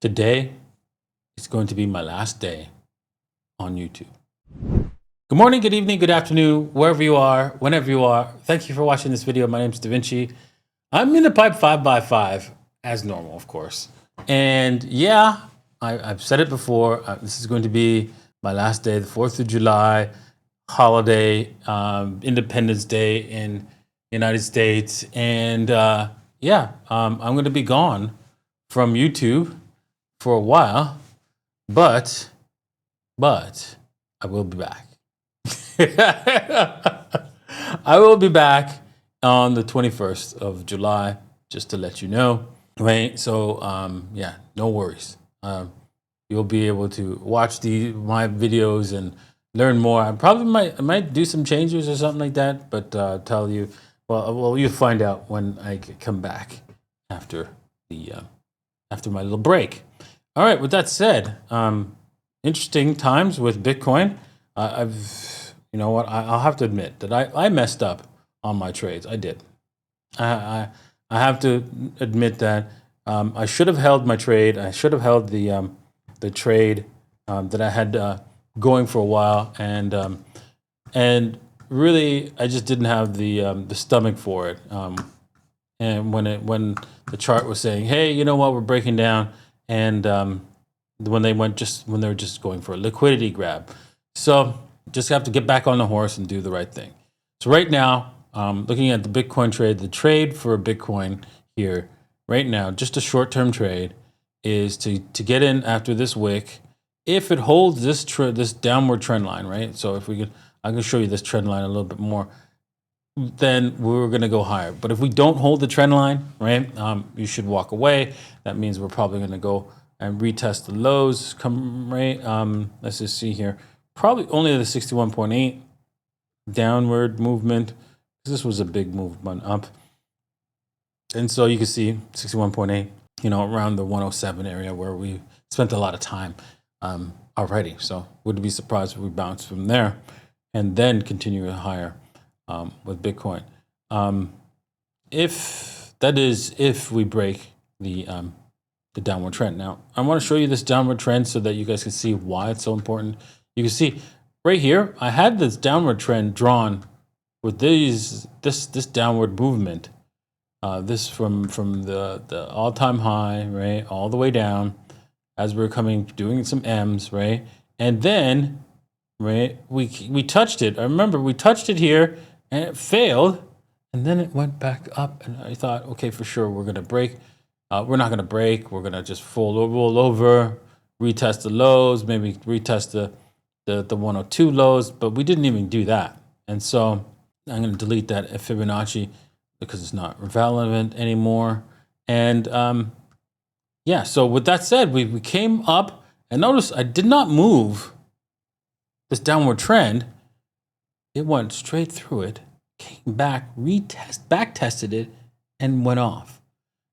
Today is going to be my last day on YouTube. Good morning, good evening, good afternoon, wherever you are, whenever you are. Thank you for watching this video. My name is Davinci. I'm in the pipe 5x5 as normal, of course. And yeah, I've said it before. This is going to be my last day, the 4th of July holiday, Independence Day in the United States. And I'm going to be gone from YouTube for a while, but I will be back. I will be back on the 21st of July, just to let you know, right? So, no worries. You'll be able to watch my videos and learn more. I might do some changes or something like that, but tell you, well, you'll find out when I come back after my little break. All right. With that said, interesting times with Bitcoin. I'll have to admit that I messed up on my trades. I did. I have to admit that I should have held my trade. I should have held the trade that I had going for a while, and really I just didn't have the stomach for it. And when the chart was saying, "Hey, you know what? We're breaking down," and when they were just going for a liquidity grab, so just have to get back on the horse and do the right thing. So right now, looking at the Bitcoin trade, the trade for Bitcoin here right now, just a short-term trade, is to get in after this wick. If it holds this downward trend line, right? So if I can show you this trend line a little bit more. Then we're going to go higher. But if we don't hold the trend line, right, you should walk away. That means we're probably going to go and retest the lows. Let's just see here. Probably only the 61.8 downward movement. This was a big movement up. And so you can see 61.8, around the 107 area where we spent a lot of time already. So wouldn't be surprised if we bounce from there and then continue higher. With Bitcoin, if we break the downward trend. Now, I want to show you this downward trend so that you guys can see why it's so important. You can see right here, I had this downward trend drawn with this downward movement. This from the all-time high, right, all the way down as we're doing some M's, right, and then, right, we touched it. I remember we touched it here. And it failed, and then it went back up. And I thought, okay, for sure, we're going to break. We're not going to break. We're going to just roll over, retest the lows, maybe retest the 102 lows. But we didn't even do that. And so I'm going to delete that Fibonacci because it's not relevant anymore. And so with that said, we came up, and notice I did not move this downward trend. It went straight through it, came back, back tested it, and went off.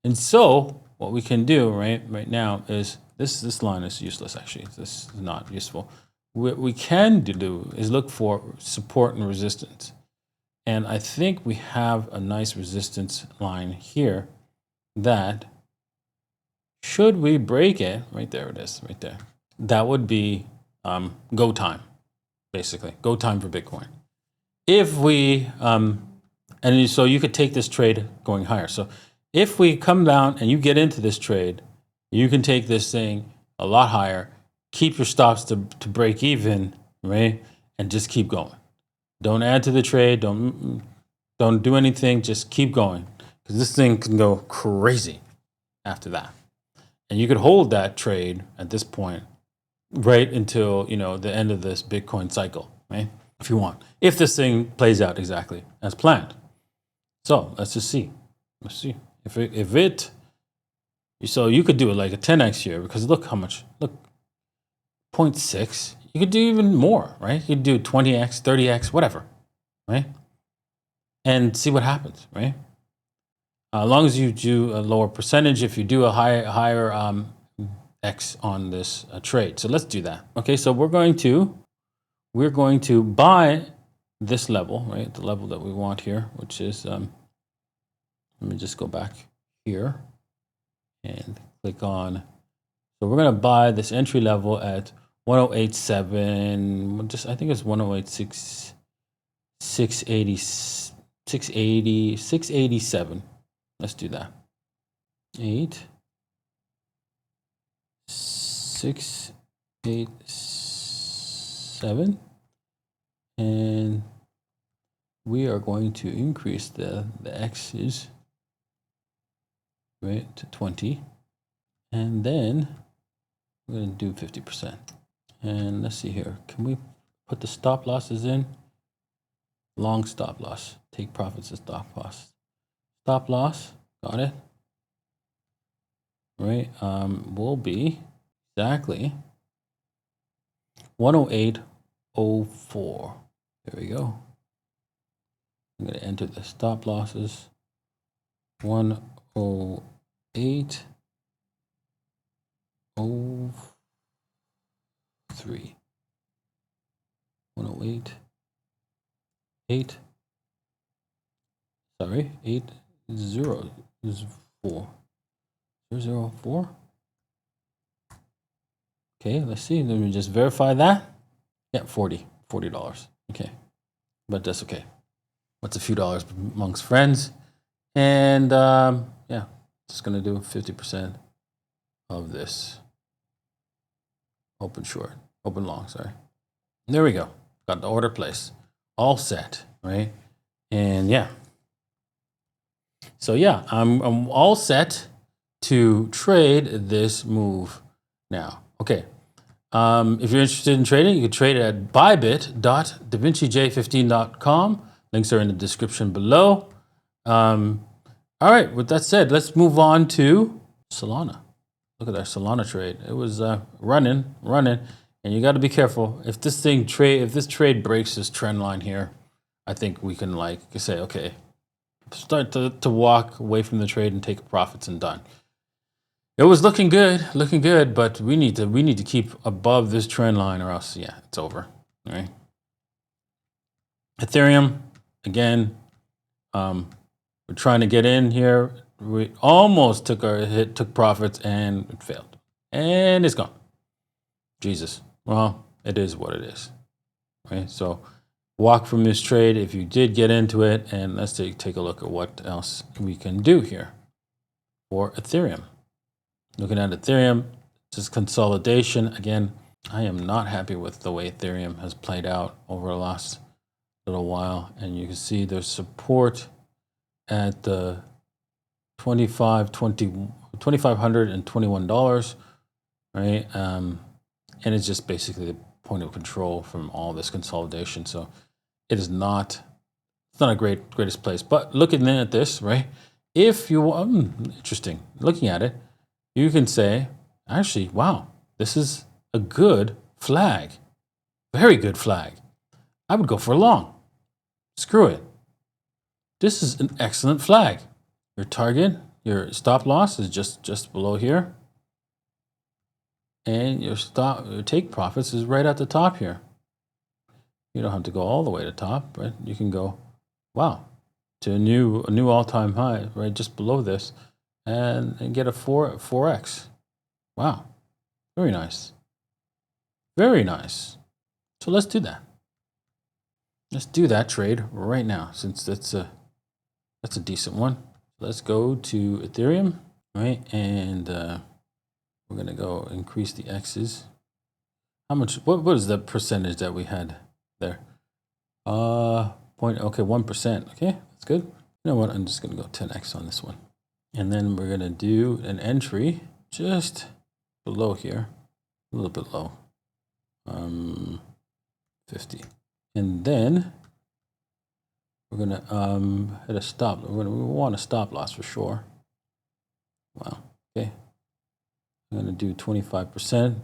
And so what we can do right now is this line is useless. Actually, this is not useful. What we can do is look for support and resistance. And I think we have a nice resistance line here that, should we break it, right there it is, right there, that would be go time, basically. Go time for Bitcoin. If we, and so you could take this trade going higher. So if we come down and you get into this trade, you can take this thing a lot higher, keep your stops to break even, right? And just keep going. Don't add to the trade. Don't do anything. Just keep going, because this thing can go crazy after that. And you could hold that trade at this point right until, the end of this Bitcoin cycle, right? If you want, if this thing plays out exactly as planned. So let's just see. Let's see so you could do it like a 10x here, because look how much, 0.6. You could do even more, right? You could do 20x, 30x, whatever, right? And see what happens, right? As long as you do a lower percentage, if you do a higher X on this trade. So let's do that. Okay, so we're going to buy this level, right? The level that we want here, which is, let me just go back here and click on So we're going to buy this entry level at 1087, just I think it's 1086, 680, 680, 687. Let's do that. 8, 6, 8, 7. And we are going to increase the X's, right, to 20. And then we're going to do 50%. And let's see here. Can we put the stop losses in? Long stop loss. Take profits as stop loss. Stop loss. Got it. Right. Will be exactly 108.04. There we go. I'm going to enter the stop losses. 108.03. 108.8. Sorry, 804. 004. Okay, let's see. Let me just verify that. Yeah, $40. Okay, but that's okay. What's a few dollars amongst friends? And yeah, just gonna do 50% of this. Open long, sorry. There we go. Got the order placed. All set, right? And yeah. So yeah, I'm all set to trade this move now. Okay. If you're interested in trading, you can trade it at bybit.davinci15.com. Links are in the description below. All right, with that said, let's move on to Solana. Look at our Solana trade. It was running, and you got to be careful. If this trade breaks this trend line here, I think we can say, okay, start to walk away from the trade and take profits and done. It was looking good, but we need to keep above this trend line, or else, yeah, it's over. All right. Ethereum, again, we're trying to get in here. We almost took profits, and it failed, and it's gone. Jesus. Well, it is what it is, right? So walk from this trade if you did get into it, and let's take a look at what else we can do here for Ethereum. Looking at Ethereum, just consolidation. Again, I am not happy with the way Ethereum has played out over the last little while, and you can see there's support at the $2,521, right? And it's just basically the point of control from all this consolidation. So it is not, it's not a greatest place. But looking at this, right? If you interesting, looking at it, you can say, actually, wow, this is a good flag, very good flag. I would go for a long. Screw it. This is an excellent flag. Your target, your stop loss is just below here. And your take profits is right at the top here. You don't have to go all the way to top, right? You can go, wow, to a new all-time high, right, just below this, and get a 4x. Wow, very nice. Very nice. So let's do that. Let's do that trade right now, since that's a decent one. Let's go to Ethereum, right? And we're gonna go increase the X's. How much? What is the percentage that we had there? 1%. Okay, that's good. You know what? I'm just gonna go 10x on this one, and then we're gonna do an entry just below here, a little bit low, 50, and then we're gonna hit a stop. We want a stop loss for sure. Wow. Okay. I'm gonna do 25%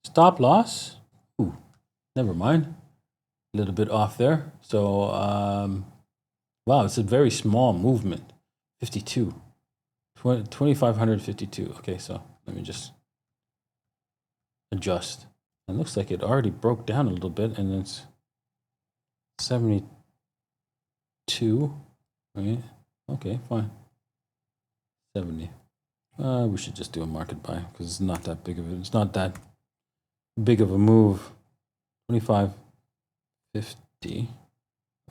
stop loss. Ooh, never mind. A little bit off there. So wow, it's a very small movement. 52. 2,552. Okay, so let me just adjust. It looks like it already broke down a little bit, and it's 72. Right? Okay, fine. 70. We should just do a market buy because it's not that big of it's not that big of a move. 25.50.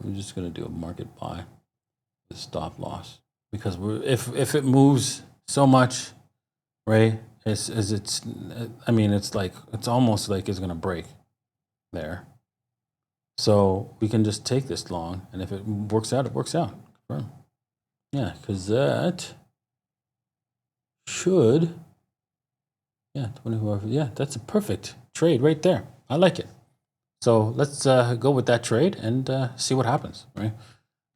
We're just gonna do a market buy with stop loss because if it moves so much, right? I mean, it's almost like it's gonna break there. So we can just take this long, and if it works out, it works out. Confirm. Yeah, because that should, 24. Yeah, that's a perfect trade right there. I like it. So let's go with that trade and see what happens, right?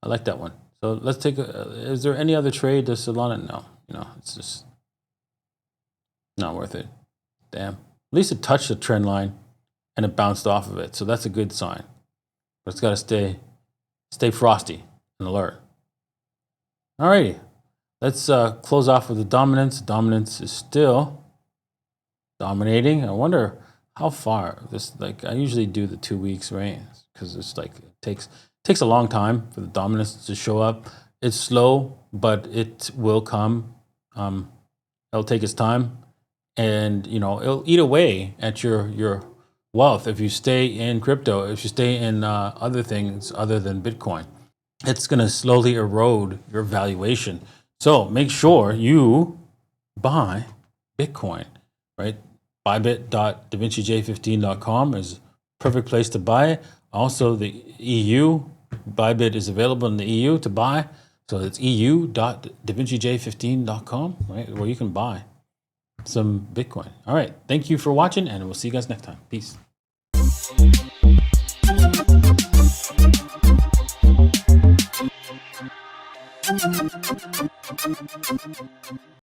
I like that one. So let's take is there any other trade to Solana? No, it's just not worth it. Damn. At least it touched the trend line and it bounced off of it. So that's a good sign. But it's got to stay frosty and alert. Alrighty. Let's close off with the dominance. Dominance is still dominating. I wonder how far this, I usually do the 2 weeks, right? Because it's it takes a long time for the dominance to show up. It's slow, but it will come. It'll take its time, and it'll eat away at your wealth if you stay in crypto. If you stay in other things other than Bitcoin, it's going to slowly erode your valuation. So make sure you buy Bitcoin, right? Bybit.davincej15.com is a perfect place to buy it. Also, the EU, Bybit is available in the EU to buy. So it's eu.davincej15.com, right, where you can buy some Bitcoin. All right. Thank you for watching, and we'll see you guys next time. Peace.